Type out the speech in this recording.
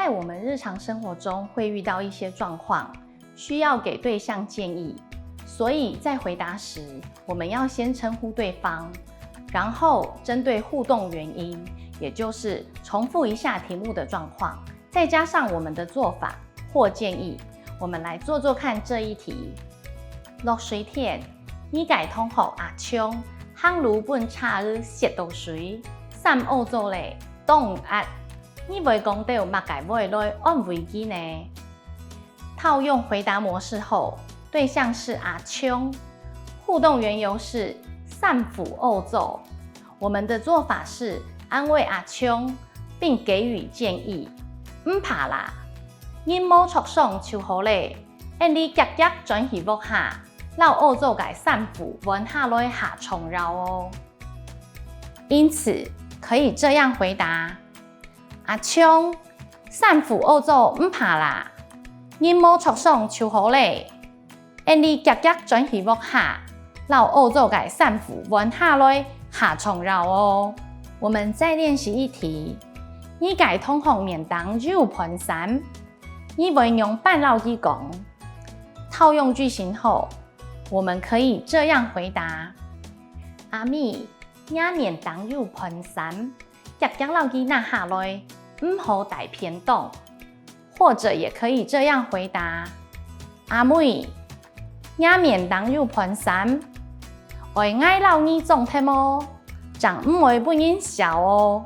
在我们日常生活中会遇到一些状况，需要给对象建议，所以在回答时，我们要先称呼对方，然后针对互动原因，也就是重复一下题目的状况，再加上我们的做法或建议，我们来做做看这一题。落水天，你改通好阿冲，夯如本差日涉到水，三欧洲嘞冻压，你袂讲到目改尾来按危机呢？套用回答模式后，对象是阿冲，互动缘由是散府欧洲。我们的做法是安慰阿冲，并给予建议。唔怕啦，因冇促爽就好咧，因你夹夹转去屋下，让欧洲改散府稳下来下重绕哦。因此可以这样回答：阿冲，散府欧洲唔怕啦，因冇促爽就好咧，因你夹夹转去屋下，让欧洲改散府稳下来下重绕哦。我们再练习一题。你改通红面当肉盆山，你袂用半绕机讲。套用句型后，我们可以这样回答：阿咪，你面当肉盆山，夹夹绕机那下来，唔好大偏动。或者也可以这样回答：阿妹，你面当肉盆山，会爱绕你种添哦，长唔会不因小哦。